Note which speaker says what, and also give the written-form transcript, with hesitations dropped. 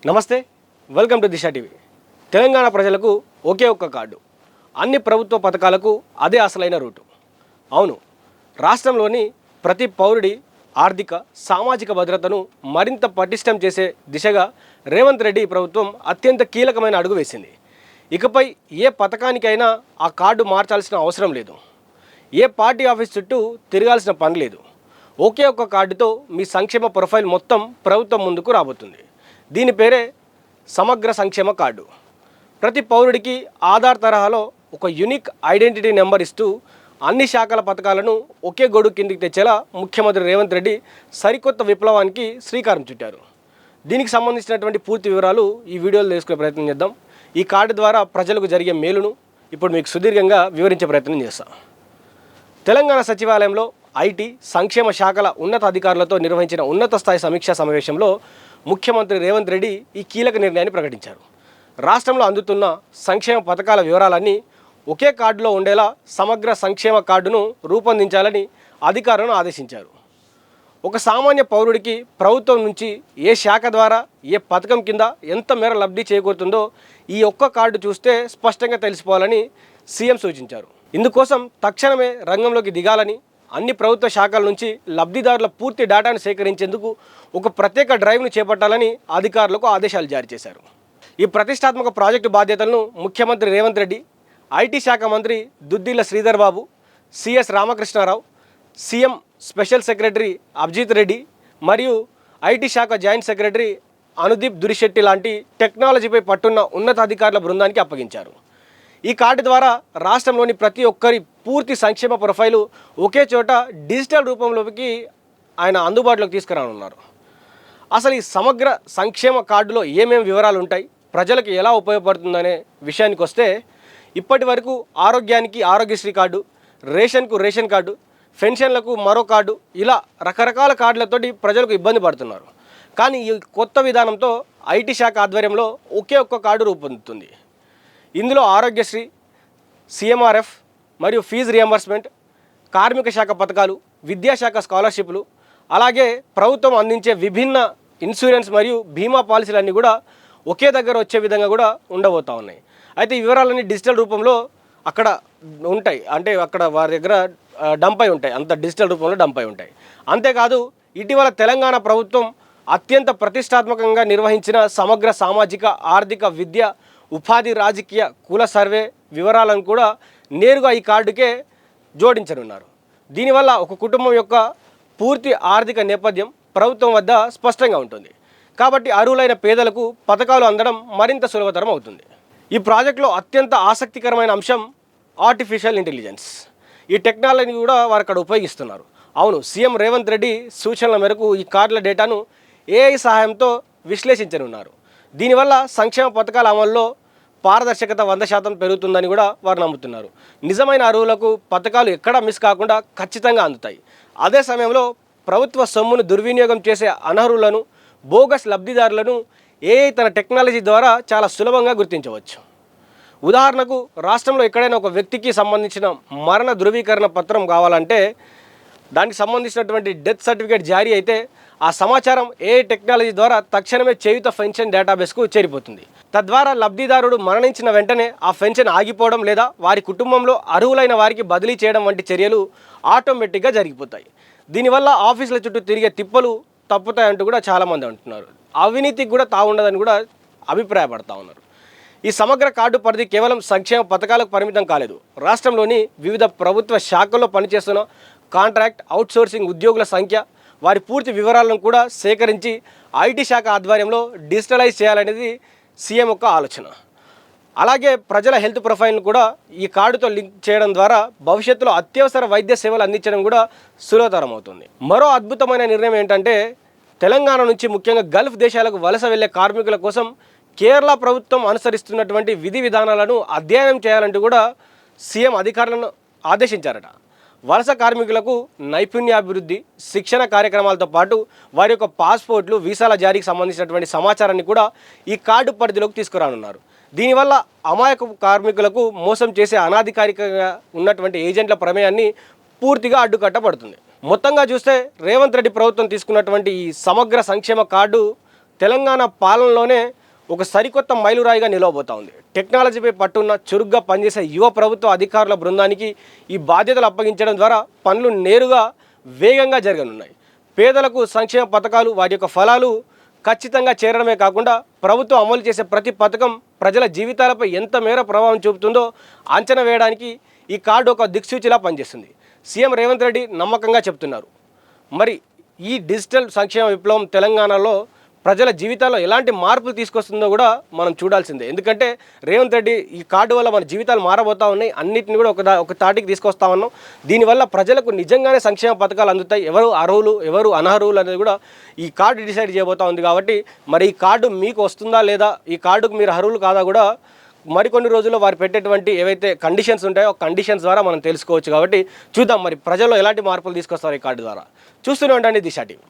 Speaker 1: నమస్తే, welcome to Disha TV. Telangana ప్రజలకు ఒకే ఒక్క కార్డు, అన్ని ప్రభుత్వ పథకాలకు అదే అసలైన రూటు. అవును, రాష్ట్రంలోని ప్రతి పౌరుడి ఆర్థిక సామాజిక భద్రతను మరింత పటిష్టం చేసే దిశగా రేవంత్ రెడ్డి ప్రభుత్వం అత్యంత కీలకమైన అడుగు వేసింది. ఇకపై ఏ పథకానికైనా ఆ కార్డు మార్చాల్సిన అవసరం లేదు. ఏ పార్టీ ఆఫీస్ చుట్టూ తిరగాల్సిన పని లేదు. ఒకే ఒక్క కార్డుతో మీ సంక్షేమ ప్రొఫైల్ మొత్తం ప్రభుత్వం ముందుకు రాబోతుంది. దీని పేరే సమగ్ర సంక్షేమ కార్డు. ప్రతి పౌరుడికి ఆధార్ తరహాలో ఒక యూనిక్ ఐడెంటిటీ నెంబర్ ఇస్తూ అన్ని శాఖల పథకాలను ఒకే గొడుగు కిందికి తెచ్చేలా ముఖ్యమంత్రి రేవంత్ రెడ్డి సరికొత్త విప్లవానికి శ్రీకారం చుట్టారు. దీనికి సంబంధించినటువంటి పూర్తి వివరాలు ఈ వీడియోలో తెలుసుకునే ప్రయత్నం చేద్దాం. ఈ కార్డు ద్వారా ప్రజలకు జరిగే మేలును ఇప్పుడు మీకు సుదీర్ఘంగా వివరించే ప్రయత్నం చేస్తాం. తెలంగాణ సచివాలయంలో ఐటీ సంక్షేమ శాఖల ఉన్నత అధికారులతో నిర్వహించిన ఉన్నత స్థాయి సమీక్షా సమావేశంలో ముఖ్యమంత్రి రేవంత్ రెడ్డి ఈ కీలక నిర్ణయాన్ని ప్రకటించారు. రాష్ట్రంలో అందుతున్న సంక్షేమ పథకాల వివరాలన్నీ ఒకే కార్డులో ఉండేలా సమగ్ర సంక్షేమ కార్డును రూపొందించాలని అధికారులను ఆదేశించారు. ఒక సామాన్య పౌరుడికి ప్రభుత్వం నుంచి ఏ శాఖ ద్వారా ఏ పథకం కింద ఎంత మేర లబ్ధి చేకూరుతుందో ఈ ఒక్క కార్డు చూస్తే స్పష్టంగా తెలిసిపోవాలని సీఎం సూచించారు. ఇందుకోసం తక్షణమే రంగంలోకి దిగాలని, అన్ని ప్రభుత్వ శాఖల నుంచి లబ్ధిదారుల పూర్తి డేటాను సేకరించేందుకు ఒక ప్రత్యేక డ్రైవ్ను చేపట్టాలని అధికారులకు ఆదేశాలు జారీ చేశారు. ఈ ప్రతిష్టాత్మక ప్రాజెక్టు బాధ్యతలను ముఖ్యమంత్రి రేవంత్ రెడ్డి, ఐటీ శాఖ మంత్రి Duddilla Sridhar Babu, CS Ramakrishna Rao, CM special secretary Abhijit Reddy మరియు ఐటీ శాఖ జాయింట్ సెక్రటరీ అనుదీప్ దురిశెట్టి లాంటి టెక్నాలజీపై పట్టున్న ఉన్నతాధికారుల బృందానికి అప్పగించారు. ఈ కార్డు ద్వారా రాష్ట్రంలోని ప్రతి ఒక్కరి పూర్తి సంక్షేమ ప్రొఫైలు ఒకే చోట డిజిటల్ రూపంలోకి ఆయన అందుబాటులోకి తీసుకురానున్నారు. అసలు ఈ సమగ్ర సంక్షేమ కార్డులో ఏమేమి వివరాలు ఉంటాయి, ప్రజలకు ఎలా ఉపయోగపడుతుందనే విషయానికి వస్తే, ఇప్పటి వరకు ఆరోగ్యానికి ఆరోగ్యశ్రీ కార్డు, రేషన్కు రేషన్ కార్డు, పెన్షన్లకు మరో కార్డు, ఇలా రకరకాల కార్డులతోటి ప్రజలకు ఇబ్బంది పడుతున్నారు. కానీ ఈ కొత్త విధానంతో ఐటీ శాఖ ఆధ్వర్యంలో ఒకే ఒక్క కార్డు రూపొందుతుంది. ఇందులో ఆరోగ్యశ్రీ, సిఎంఆర్ఎఫ్ మరియు ఫీజు రియంబర్స్మెంట్, కార్మిక శాఖ పథకాలు, విద్యాశాఖ స్కాలర్షిప్లు, అలాగే ప్రభుత్వం అందించే విభిన్న ఇన్సూరెన్స్ మరియు బీమా పాలసీలన్నీ కూడా ఒకే దగ్గర వచ్చే విధంగా కూడా ఉండబోతూ ఉన్నాయి. అయితే ఈ వివరాలన్నీ డిజిటల్ రూపంలో అక్కడ ఉంటాయి, అంటే అక్కడ వారి దగ్గర డంప్ అయి ఉంటాయి, అంత డిజిటల్ రూపంలో డంప్ అయి ఉంటాయి. అంతేకాదు, ఇటీవల తెలంగాణ ప్రభుత్వం అత్యంత ప్రతిష్టాత్మకంగా నిర్వహించిన సమగ్ర సామాజిక ఆర్థిక విద్య ఉపాధి రాజకీయ కుల సర్వే వివరాలను కూడా నేరుగా ఈ కార్డుకే జోడించనున్నారు. దీనివల్ల ఒక కుటుంబం యొక్క పూర్తి ఆర్థిక నేపథ్యం ప్రభుత్వం వద్ద స్పష్టంగా ఉంటుంది. కాబట్టి అర్హులైన పేదలకు పథకాలు అందడం మరింత సులభతరం అవుతుంది. ఈ ప్రాజెక్టులో అత్యంత ఆసక్తికరమైన అంశం ఆర్టిఫిషియల్ ఇంటెలిజెన్స్. ఈ టెక్నాలజీని కూడా వారు అక్కడ ఉపయోగిస్తున్నారు. అవును, సీఎం రేవంత్ రెడ్డి సూచనల మేరకు ఈ కార్డుల డేటాను ఏఐ సహాయంతో విశ్లేషించనున్నారు. దీనివల్ల సంక్షేమ పథకాల అమల్లో పారదర్శకత 100% పెరుగుతుందని కూడా వారు నమ్ముతున్నారు. నిజమైన అర్హులకు పథకాలు ఎక్కడా మిస్ కాకుండా ఖచ్చితంగా అందుతాయి. అదే సమయంలో ప్రభుత్వ సొమ్మును దుర్వినియోగం చేసే అనర్హులను, బోగస్ లబ్ధిదారులను ఏఐ తన టెక్నాలజీ ద్వారా చాలా సులభంగా గుర్తించవచ్చు. ఉదాహరణకు, రాష్ట్రంలో ఎక్కడైనా ఒక వ్యక్తికి సంబంధించిన మరణ ధృవీకరణ పత్రం కావాలంటే దానికి సంబంధించినటువంటి డెత్ సర్టిఫికేట్ జారీ అయితే ఆ సమాచారం ఏఐ టెక్నాలజీ ద్వారా తక్షణమే చేయుత పెన్షన్ డేటాబేస్కు చేరిపోతుంది. తద్వారా లబ్ధిదారుడు మరణించిన వెంటనే ఆ పెన్షన్ ఆగిపోవడం లేదా వారి కుటుంబంలో అర్హులైన వారికి బదిలీ చేయడం వంటి చర్యలు ఆటోమేటిక్గా జరిగిపోతాయి. దీనివల్ల ఆఫీసుల చుట్టూ తిరిగే తిప్పలు తప్పుతాయంటూ కూడా చాలామంది అంటున్నారు. అవినీతికి కూడా తావుండదని కూడా అభిప్రాయపడతా ఉన్నారు. ఈ సమగ్ర కార్డు పరిధి కేవలం సంక్షేమ పథకాలకు పరిమితం కాలేదు. రాష్ట్రంలోని వివిధ ప్రభుత్వ శాఖల్లో పనిచేస్తున్న కాంట్రాక్ట్ అవుట్సోర్సింగ్ ఉద్యోగుల సంఖ్య, వారి పూర్తి వివరాలను కూడా సేకరించి ఐటీ శాఖ ఆధ్వర్యంలో డిజిటలైజ్ చేయాలనేది సీఎం యొక్క ఆలోచన. అలాగే ప్రజల హెల్త్ ప్రొఫైల్ను కూడా ఈ కార్డుతో లింక్ చేయడం ద్వారా భవిష్యత్తులో అత్యవసర వైద్య సేవలు అందించడం కూడా సులభతరం అవుతుంది. మరో అద్భుతమైన నిర్ణయం ఏంటంటే, తెలంగాణ నుంచి ముఖ్యంగా గల్ఫ్ దేశాలకు వలస వెళ్లే కార్మికుల కోసం కేరళ ప్రభుత్వం అనుసరిస్తున్నటువంటి విధి విధానాలను అధ్యయనం చేయాలంటూ కూడా సీఎం అధికారులను ఆదేశించారట. వలస కార్మికులకు నైపుణ్యాభివృద్ధి, శిక్షణ కార్యక్రమాలతో పాటు వారి యొక్క పాస్పోర్ట్లు, వీసాల జారీకి సంబంధించినటువంటి సమాచారాన్ని కూడా ఈ కార్డు పరిధిలోకి తీసుకురానున్నారు. దీనివల్ల అమాయక కార్మికులకు మోసం చేసే అనాధికారికంగా ఉన్నటువంటి ఏజెంట్ల ప్రమేయాన్ని పూర్తిగా అడ్డుకట్టబడుతుంది. మొత్తంగా చూస్తే రేవంత్ రెడ్డి ప్రభుత్వం తీసుకున్నటువంటి ఈ సమగ్ర సంక్షేమ కార్డు తెలంగాణ పాలనలోనే ఒక సరికొత్త మైలురాయిగా నిలవబోతా ఉంది. టెక్నాలజీపై పట్టున్న చురుగ్గా పనిచేసే యువ ప్రభుత్వ అధికారుల బృందానికి ఈ బాధ్యతలు అప్పగించడం ద్వారా పనులు నేరుగా వేగంగా జరగనున్నాయి. పేదలకు సంక్షేమ పథకాలు వాటి యొక్క ఫలాలు ఖచ్చితంగా చేరడమే కాకుండా ప్రభుత్వం అమలు చేసే ప్రతి పథకం ప్రజల జీవితాలపై ఎంత మేర ప్రభావం చూపుతుందో అంచనా వేయడానికి ఈ కార్డు ఒక దిక్సూచిలా పనిచేస్తుంది. సీఎం రేవంత్ రెడ్డి నమ్మకంగా చెప్తున్నారు. మరి ఈ డిజిటల్ సంక్షేమ విప్లవం తెలంగాణలో ప్రజల జీవితాల్లో ఎలాంటి మార్పులు తీసుకొస్తుందో కూడా మనం చూడాల్సిందే. ఎందుకంటే రేవంత్ రెడ్డి ఈ కార్డు వల్ల మన జీవితాలు మారబోతూ ఉన్నాయి, అన్నిటిని కూడా ఒక తాటికి తీసుకొస్తా ఉన్నాం. దీనివల్ల ప్రజలకు నిజంగానే సంక్షేమ పథకాలు అందుతాయి, ఎవరు అర్హులు ఎవరు అనర్హులు అనేది కూడా ఈ కార్డు డిసైడ్ చేయబోతూ ఉంది. కాబట్టి మరి ఈ కార్డు మీకు వస్తుందా లేదా, ఈ కార్డుకు మీరు అర్హులు కాదా కూడా మరికొన్ని రోజుల్లో వారు పెట్టేటువంటి ఏవైతే కండిషన్స్ ఉంటాయో ఆ కండిషన్స్ ద్వారా మనం తెలుసుకోవచ్చు. కాబట్టి చూద్దాం మరి ప్రజల్లో ఎలాంటి మార్పులు తీసుకొస్తారు ఈ కార్డు ద్వారా. చూస్తూనే ఉండండి దిశ టీవీ.